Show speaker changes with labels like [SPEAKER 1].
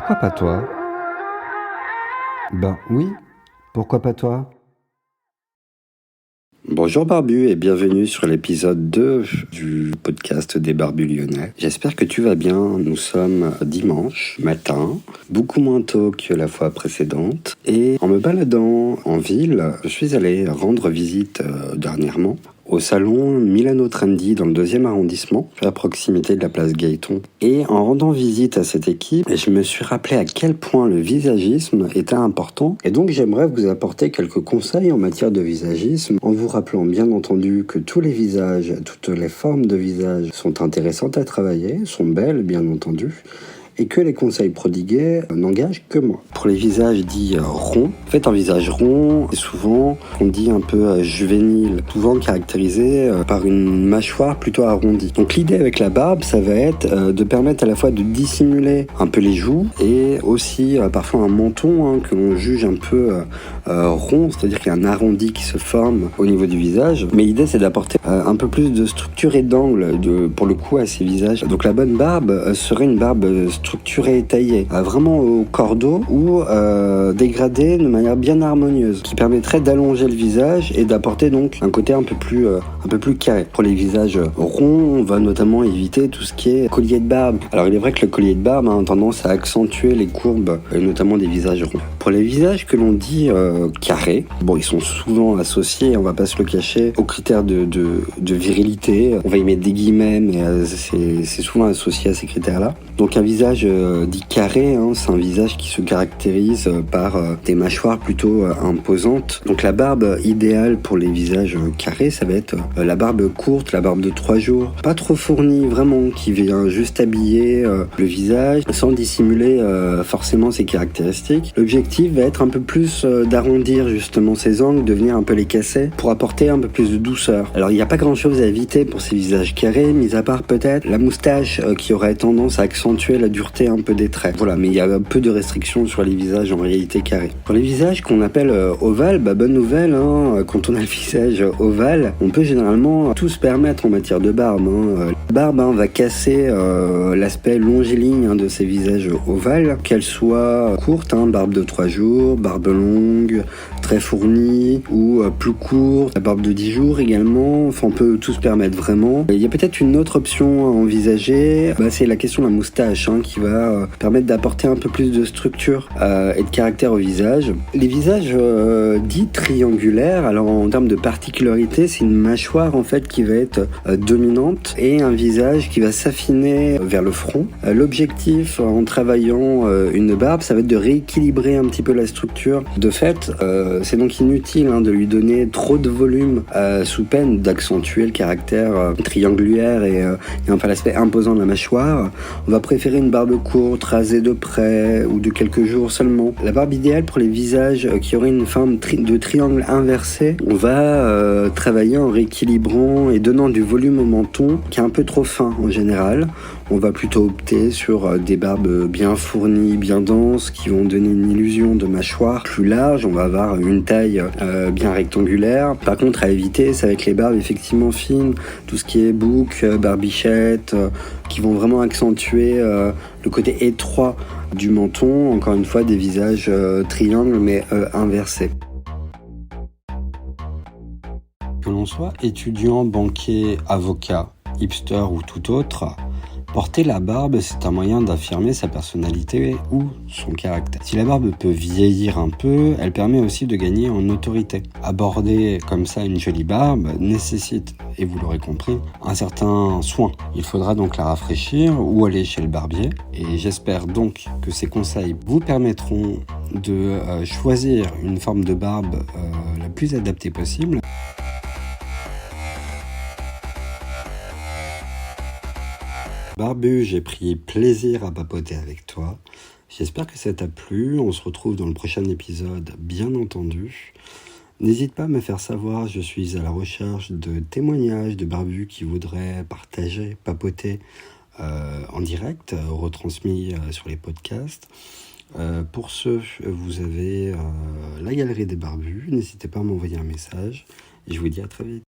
[SPEAKER 1] Pourquoi pas toi? Ben oui, pourquoi pas toi?
[SPEAKER 2] Bonjour Barbu et bienvenue sur l'épisode 2 du podcast des Barbus Lyonnais. J'espère que tu vas bien. Nous sommes dimanche matin, beaucoup moins tôt que la fois précédente. Et en me baladant en ville, je suis allé rendre visite dernièrement au salon Milano Trendy dans le 2e arrondissement, à proximité de la place Gaëton. Et en rendant visite à cette équipe, je me suis rappelé à quel point le visagisme était important. Et donc j'aimerais vous apporter quelques conseils en matière de visagisme, en vous rappelant bien entendu que tous les visages, toutes les formes de visage sont intéressantes à travailler, sont belles bien entendu, et que les conseils prodigués n'engagent que moi. Pour les visages dits ronds, en fait un visage rond est souvent, on dit un peu juvénile, souvent caractérisé par une mâchoire plutôt arrondie. Donc l'idée avec la barbe, ça va être de permettre à la fois de dissimuler un peu les joues et aussi parfois un menton que l'on juge un peu rond, c'est-à-dire qu'il y a un arrondi qui se forme au niveau du visage. Mais l'idée c'est d'apporter un peu plus de structure et d'angle pour le coup à ces visages. Donc la bonne barbe serait une barbe structurée et taillée, vraiment au cordeau ou dégradée de manière bien harmonieuse, qui permettrait d'allonger le visage et d'apporter donc un côté un peu plus carré. Pour les visages ronds, on va notamment éviter tout ce qui est collier de barbe. Alors il est vrai que le collier de barbe a tendance à accentuer les courbes, et notamment des visages ronds. Pour les visages que l'on dit carrés, bon, ils sont souvent associés, on va pas se le cacher, aux critères de virilité. On va y mettre des guillemets, mais c'est souvent associé à ces critères-là. Donc un visage dit carré, c'est un visage qui se caractérise par des mâchoires plutôt imposantes. Donc la barbe idéale pour les visages carrés, ça va être la barbe courte, la barbe de 3 jours, pas trop fournie vraiment, qui vient juste habiller le visage sans dissimuler forcément ses caractéristiques. L'objectif va être un peu plus d'arrondir justement ses angles, de venir un peu les casser pour apporter un peu plus de douceur. Alors il n'y a pas grand chose à éviter pour ces visages carrés, mis à part peut-être la moustache qui aurait tendance à accentuer la dureté un peu des traits. Voilà, mais il y a peu de restrictions sur les visages en réalité carrés. Pour les visages qu'on appelle ovales, bonne nouvelle, quand on a le visage ovale, on peut généralement tout se permettre en matière de barbe. La barbe va casser l'aspect longiligne de ces visages ovales, qu'elle soit courte, barbe de 3 jours, barbe longue, très fournie, ou plus courte, la barbe de 10 jours également, enfin on peut tout se permettre vraiment. Il y a peut-être une autre option à envisager, c'est la question de la moustache, qui va permettre d'apporter un peu plus de structure et de caractère au visage. Les visages dits triangulaires, alors en termes de particularité, c'est une mâchoire en fait qui va être dominante et un visage qui va s'affiner vers le front. L'objectif en travaillant une barbe, ça va être de rééquilibrer un petit peu la structure. De fait, c'est donc inutile de lui donner trop de volume sous peine d'accentuer le caractère triangulaire et enfin l'aspect imposant de la mâchoire. On va préférer une barbe courte, rasée de près ou de quelques jours seulement. La barbe idéale pour les visages qui auraient une forme de triangle inversé, on va travailler en rééquilibrant et donnant du volume au menton qui est un peu trop fin en général. On va plutôt opter sur des barbes bien fournies, bien denses, qui vont donner une illusion de mâchoire plus large. On va avoir une taille bien rectangulaire. Par contre, à éviter, c'est avec les barbes effectivement fines, tout ce qui est bouc, barbichette, qui vont vraiment accentuer le côté étroit du menton. Encore une fois, des visages triangles, mais inversés.
[SPEAKER 1] Que l'on soit étudiant, banquier, avocat, hipster ou tout autre, porter la barbe, c'est un moyen d'affirmer sa personnalité ou son caractère. Si la barbe peut vieillir un peu, elle permet aussi de gagner en autorité. Aborder comme ça une jolie barbe nécessite, et vous l'aurez compris, un certain soin. Il faudra donc la rafraîchir ou aller chez le barbier. Et j'espère donc que ces conseils vous permettront de choisir une forme de barbe la plus adaptée possible. Barbu, j'ai pris plaisir à papoter avec toi. J'espère que ça t'a plu. On se retrouve dans le prochain épisode, bien entendu. N'hésite pas à me faire savoir, je suis à la recherche de témoignages de barbus qui voudraient partager, papoter en direct, retransmis sur les podcasts. Pour ce, vous avez la galerie des barbus. N'hésitez pas à m'envoyer un message. Et je vous dis à très vite.